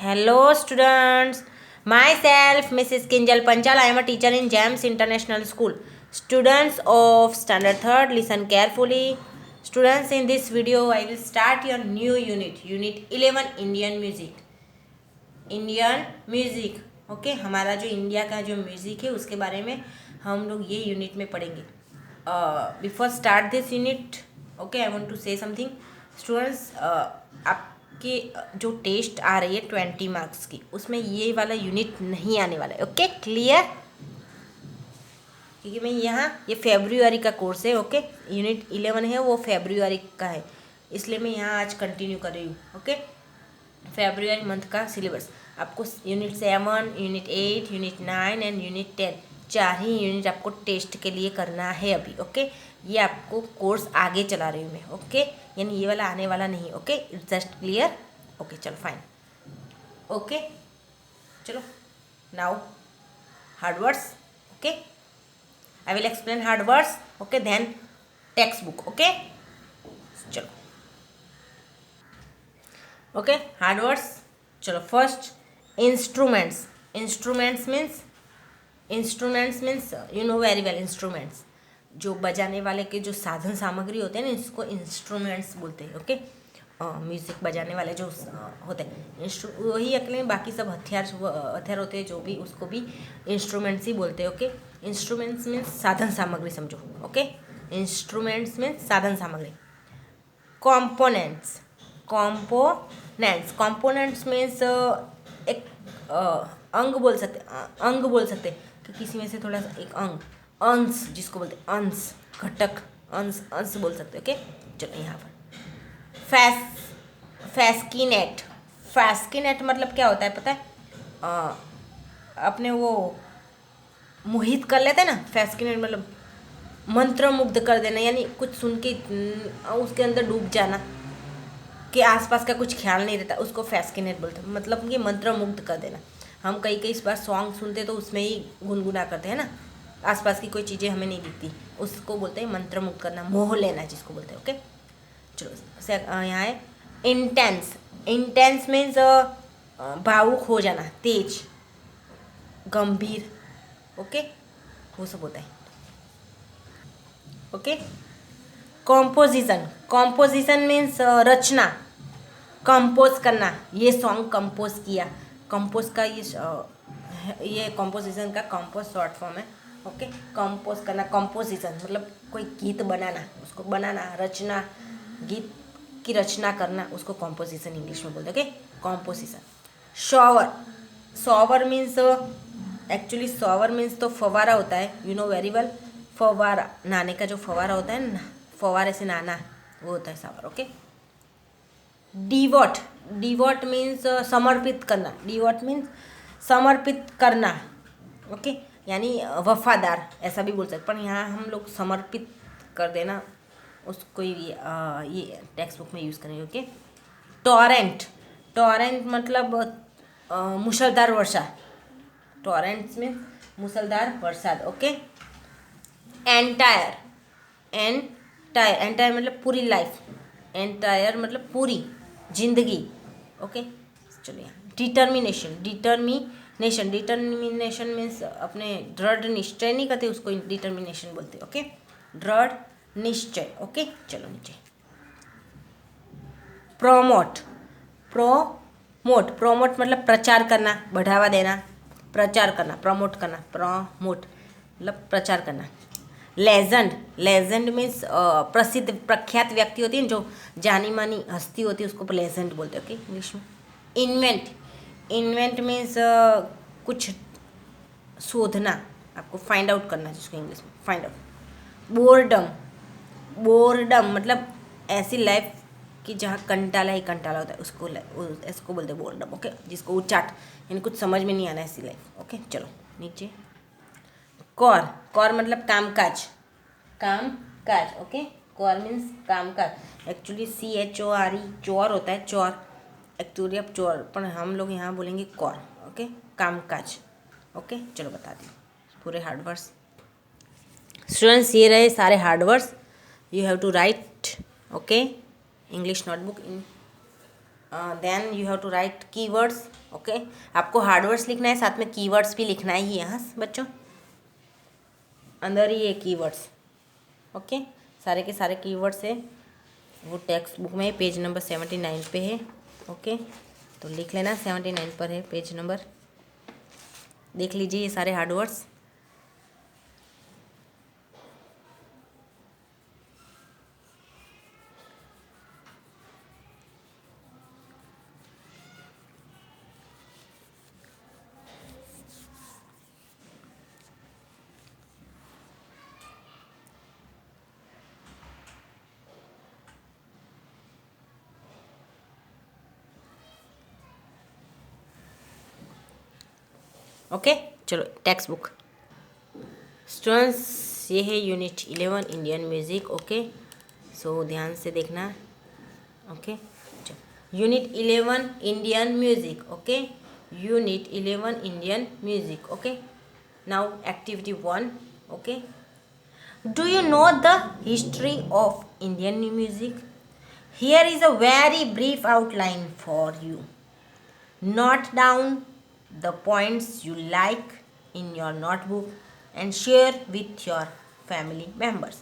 Hello, students. Myself, Mrs. Kinjal Panchal. I am a teacher in GEMS International School. Students of Standard 3rd, listen carefully. Students, in this video, I will start your new unit. Unit 11, Indian Music. Indian music okay हमारा जो India का जो music है उसके बारे में हम लोग ये यूनिट में पढ़ेंगे. Before start this unit okay I want to say something. Students, आपके जो टेस्ट आ रही है 20 मार्क्स की, उसमें ये वाला यूनिट नहीं आने वाला है. Okay clear? क्योंकि मैं यहाँ ये फेब्रुअरी का कोर्स है. ओके यूनिट 11 है वो फेब्रुअरी का है, इसलिए मैं यहाँ आज कंटिन्यू कर रही हूँ. ओके फेब्रुअरी मंथ का सिलेबस आपको unit 7, unit 8, unit 9 and unit 10 चार ही यूनिट आपको टेस्ट के लिए करना है अभी. ओके ये आपको कोर्स आगे चला रही हूँ मैं. ओके यानी ये वाला आने वाला नहीं. Okay it's just clear. Okay चलो फाइन. ओके चलो now hard words. Okay I will explain hard words. Okay then textbook. Okay चलो ओके हार्ड वर्ड्स. चलो first instruments. Instruments means you know very well. Instruments जो बजाने वाले के जो साधन सामग्री होते हैं ना, इसको इंस्ट्रूमेंट्स बोलते हैं. ओके म्यूज़िक बजाने वाले जो होते हैं वही अकेले, बाकी सब हथियार होते हैं जो भी, उसको भी इंस्ट्रूमेंट्स ही बोलते हैं. ओके इंस्ट्रूमेंट्स मीन्स साधन सामग्री समझो. ओके इंस्ट्रूमेंट्स मीन्स साधन सामग्री. कॉम्पोनेंट्स मीन्स एक अंग बोल सकते कि किसी में से थोड़ा सा एक अंश जिसको बोलते हैं अंश, घटक, अंश बोल सकते. ओके चलो यहाँ पर फैस्किनेट मतलब क्या होता है पता है? अपने वो मोहित कर लेते हैं ना. फैस्किनेट मतलब मंत्रमुग्ध कर देना, यानी कुछ सुन के उसके अंदर डूब जाना कि आसपास का कुछ ख्याल नहीं रहता, उसको फैस्किनेट बोलते हैं. मतलब कि मंत्रमुग्ध कर देना. हम कई बार सॉन्ग सुनते तो उसमें ही गुनगुना करते हैं ना, आसपास की कोई चीज़ें हमें नहीं दिखती, उसको बोलते हैं मंत्रमुग्ध करना, मोह लेना जिसको बोलते हैं. ओके चलो यहाँ है इंटेंस मीन्स भावुक हो जाना, तेज, गंभीर. ओके वो सब होता है. ओके कॉम्पोजिशन मीन्स रचना, कंपोज करना. ये सॉन्ग कंपोज किया, कंपोज का ये कॉम्पोजिशन का कंपोज शॉर्ट फॉर्म है. ओके कंपोज करना, कंपोजिशन मतलब कोई गीत बनाना, उसको बनाना, रचना, गीत की रचना करना, उसको कॉम्पोजिशन इंग्लिश में बोलते हैं. Okay composition. Shower means actually shower means तो फवारा होता है. You know very well. फवारा, नहाने का जो फवारा होता है ना, फवारे से नहाना, वो होता है शावर. ओके डिवोट मीन्स समर्पित करना. डिवोट मीन्स समर्पित करना. ओके यानी वफादार ऐसा भी बोल सकते, पर यहाँ हम लोग समर्पित कर देना उसको ये टेक्स्ट बुक में यूज़ करेंगे. ओके टॉरेंट मतलब मूसलधार वर्षा. टॉरेंट्स में मूसलधार बरसात. ओके एंटायर मतलब पूरी लाइफ. एंटायर मतलब पूरी जिंदगी. ओके चलो यहाँ डिटर्मिनेशन मीन्स अपने दृढ़ निश्चय नहीं करते, उसको डिटर्मिनेशन बोलते. ओके दृढ़ निश्चय. ओके चलो नीचे. प्रोमोट मतलब प्रचार करना, बढ़ावा देना, प्रचार करना, प्रमोट मतलब प्रचार करना. लेजेंड मीन्स प्रसिद्ध प्रख्यात व्यक्ति होती है, जो जानी मानी हस्ती होती है, उसको लेजेंड बोलते हैं. ओके इंग्लिश में. इन्वेंट मीन्स कुछ शोधना, आपको फाइंड आउट करना, जिसको इंग्लिश में फाइंड आउट. बोर्डम मतलब ऐसी लाइफ कि जहाँ कंटाला ही कंटाला होता है, इसको बोलते हैं बोर्डम. ओके जिसको उचाट, यानी कुछ समझ में नहीं आना ऐसी लाइफ. ओके चलो नीचे. कॉर मतलब कामकाज. ओके कॉर मीन्स कामकाज. एक्चुअली CHORE चोर होता है, चोर एक्चुअली अब चोर, पर हम लोग यहाँ बोलेंगे कॉर. ओके कामकाज. ओके चलो बता दी पूरे हार्ड वर्ड्स. स्टूडेंट्स ये रहे सारे hard words. You have to write. Okay English notebook in then you have to write keywords. Okay, आपको हार्डवर्ड्स लिखना है, साथ में कीवर्ड्स भी लिखना ही है। हाँ बच्चों, अंदर ही ये कीवर्ड्स। ओके, सारे के सारे कीवर्ड्स है, वो टेक्स्ट बुक में पेज नंबर 79 पे है। ओके, तो लिख लेना, 79 पर है पेज नंबर। देख लीजिए ये सारे हार्डवर्ड्स। ओके, चलो टेक्स्ट बुक। स्टूडेंट्स, ये है यूनिट 11 इंडियन म्यूज़िक। ओके, सो ध्यान से देखना। Okay, unit 11 Indian music. Okay, unit 11 Indian music. Okay, now activity 1। Okay, do you know the history of Indian music? Here is a very brief outline for you. Note down the points you like in your notebook and share with your family members.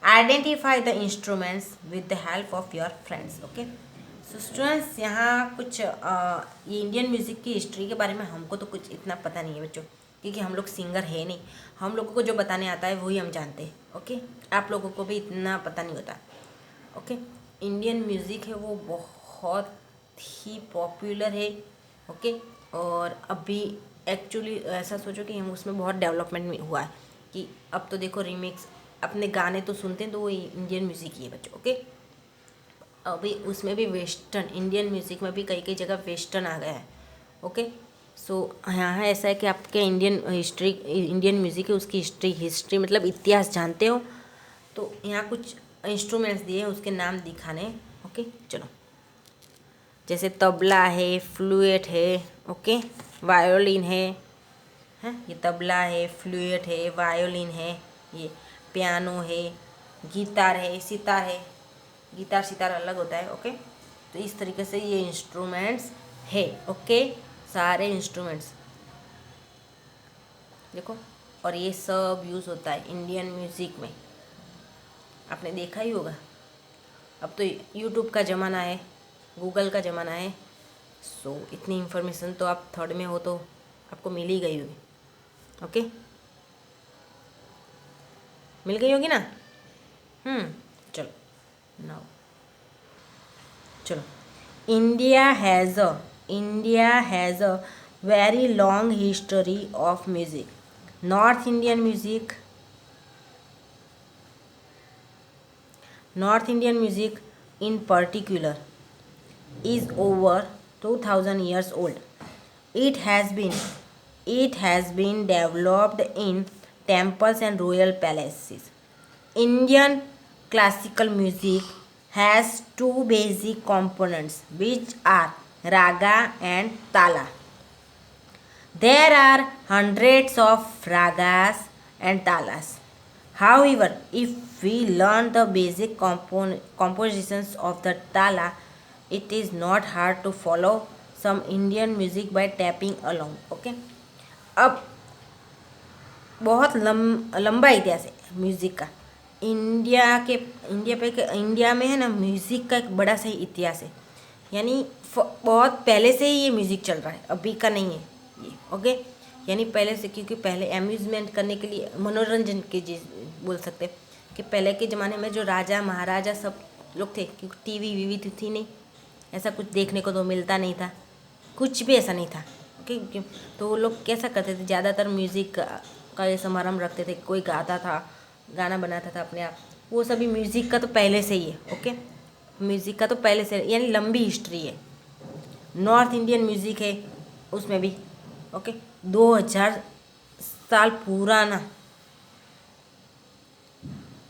Identify the instruments with the help of your friends. Okay? So students, यहाँ कुछ ये Indian music की history के बारे में हमको तो कुछ इतना पता नहीं है बच्चों, क्योंकि हम लोग सिंगर है नहीं। हम लोगों को जो बताने आता है वही हम जानते हैं। ओके, आप लोगों को भी इतना पता नहीं होता। ओके, इंडियन म्यूज़िक है वो बहुत ही पॉपुलर है। ओके, और अभी एक्चुअली ऐसा सोचो कि हम उसमें बहुत डेवलपमेंट हुआ है कि अब तो देखो रीमिक्स, अपने गाने तो सुनते हैं तो वो इंडियन म्यूज़िक ही है बच्चों। ओके, अभी उसमें भी वेस्टर्न, इंडियन म्यूज़िक में भी कई कई जगह वेस्टर्न आ गया है। ओके, सो यहाँ ऐसा है कि आपके इंडियन हिस्ट्री, इंडियन म्यूज़िक है उसकी हिस्ट्री मतलब इतिहास जानते हो तो यहाँ कुछ इंस्ट्रूमेंट्स दिए हैं, उसके नाम दिखाने। ओके, चलो, जैसे तबला है, फ्लूट है। ओके, वायोलिन है, हैं ये तबला है, फ्लूट है, वायोलिन है, ये पियानो है, गिटार है, सितार है। गिटार सितार अलग होता है। ओके, तो इस तरीके से ये इंस्ट्रूमेंट्स है। ओके, सारे इंस्ट्रूमेंट्स देखो, और ये सब यूज़ होता है इंडियन म्यूज़िक में। आपने देखा ही होगा, अब तो यूट्यूब का ज़माना है, गूगल का ज़माना है। सो इतनी इन्फॉर्मेशन तो आप थर्ड में हो तो आपको मिल ही गई होगी। ओके, मिल गई होगी ना। चलो नाउ, चलो, India has a very long history of music. North Indian music in particular is over 2000 years old. It has been developed in temples and royal palaces. Indian classical music has two basic components which are raga and tala. There are hundreds of ragas and talas. However, if we learn the basic compositions of the tala, it is not hard to follow some Indian music by tapping along. Okay? अब बहुत लंबा इतिहास है music का। India में है ना, music का एक बड़ा सही इतिहास है। यानी बहुत पहले से ही ये म्यूज़िक चल रहा है, अभी का नहीं है ये। ओके, यानी पहले से, क्योंकि पहले एम्यूज़मेंट करने के लिए, मनोरंजन के बोल सकते हैं कि पहले के ज़माने में जो राजा महाराजा सब लोग थे, क्योंकि टीवी वीवी तो थी नहीं, ऐसा कुछ देखने को तो मिलता नहीं था, कुछ भी ऐसा नहीं था। ओके, तो वो लोग कैसा करते थे, ज़्यादातर म्यूज़िक का ये समारंभ रखते थे, कोई गाता था, गाना बनाता था अपने आप, वो सभी म्यूज़िक का तो पहले से ही है। ओके, म्यूज़िक का तो पहले से, यानी लंबी हिस्ट्री है। नॉर्थ इंडियन म्यूज़िक है उसमें भी। ओके, 2000 साल पुराना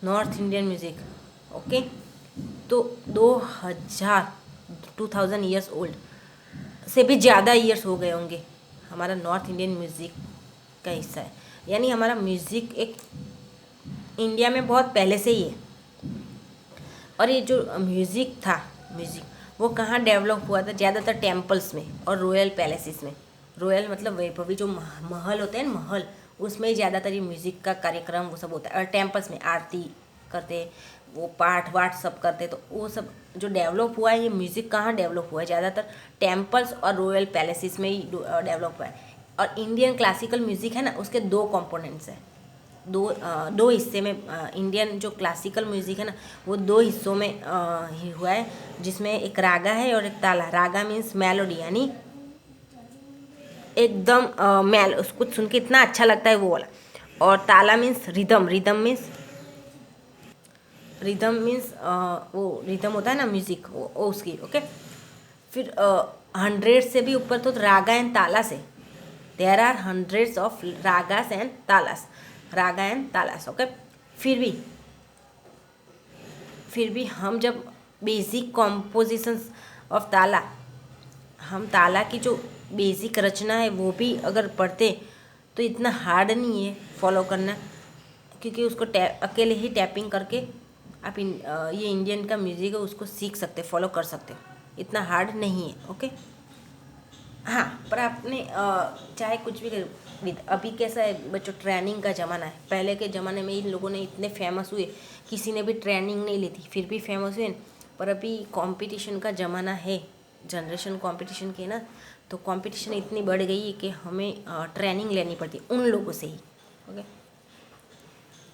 नॉर्थ इंडियन म्यूज़िक। ओके, तो 2000 ईयर्स ओल्ड से भी ज़्यादा ईयर्स हो गए होंगे हमारा नॉर्थ इंडियन म्यूज़िक का हिस्सा है। यानी हमारा म्यूज़िक एक इंडिया में बहुत पहले से ही है। और ये जो म्यूज़िक था, वो कहाँ डेवलप हुआ था? ज़्यादातर टेम्पल्स में और रॉयल पैलेसेस में। रॉयल मतलब वैभवी जो महल होते हैं ना, महल, उसमें ही ज़्यादातर ये म्यूज़िक का कार्यक्रम वो सब होता है। और टेम्पल्स में आरती करते, वो पाठ वाठ सब करते, तो वो सब जो डेवलप हुआ है, ये म्यूज़िक कहाँ डेवलप हुआ है? ज़्यादातर टेम्पल्स और रॉयल पैलेसेस में ही डेवलप हुआ है। और इंडियन क्लासिकल म्यूज़िक है ना, उसके दो कंपोनेंट्स हैं, दो हिस्से में। इंडियन जो क्लासिकल म्यूज़िक है ना, वो दो हिस्सों में ही हुआ है, जिसमें एक रागा है और एक ताला। रागा मीन्स मेलोडी, यानी एकदम मेल, उसको सुन के इतना अच्छा लगता है वो वाला। और ताला मीन्स रिदम, रिदम मीन्स वो रिदम होता है ना म्यूज़िक, वो उसकी। ओके, फिर 100 से भी ऊपर तो रागा एंड ताला से, there are hundreds of ragas and talas, raga and talas. Okay, फिर भी हम जब बेसिक कॉम्पोजिशंस ऑफ ताला, हम ताला की जो बेसिक रचना है वो भी अगर पढ़ते तो इतना हार्ड नहीं है फॉलो करना, क्योंकि उसको अकेले ही टैपिंग करके आप ये इंडियन का म्यूज़िक है उसको सीख सकते, फॉलो कर सकते हो, इतना हार्ड नहीं है। ओके, हाँ, पर आपने चाहे कुछ भी अभी कैसा है बच्चों, ट्रेनिंग का ज़माना है। पहले के ज़माने में इन लोगों ने इतने फेमस हुए, किसी ने भी ट्रेनिंग नहीं ली थी फिर भी फेमस हुए। पर अभी कंपटीशन का ज़माना है, जनरेशन कंपटीशन की ना, तो कंपटीशन इतनी बढ़ गई है कि हमें ट्रेनिंग लेनी पड़ती उन लोगों से ही। ओके,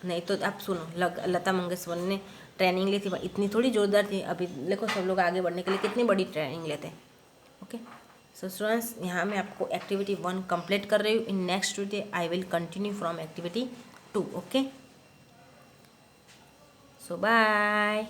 नहीं तो आप सुनो, लता मंगेशकर ने ट्रेनिंग ली थी, इतनी थोड़ी जोरदार थी। अभी देखो सब लोग आगे बढ़ने के लिए कितनी बड़ी ट्रेनिंग लेते हैं। ओके, सो स्टूडेंट्स, यहाँ मैं आपको एक्टिविटी 1 कंप्लीट कर रही हूँ। In next video I will continue from activity 2। Okay, so bye.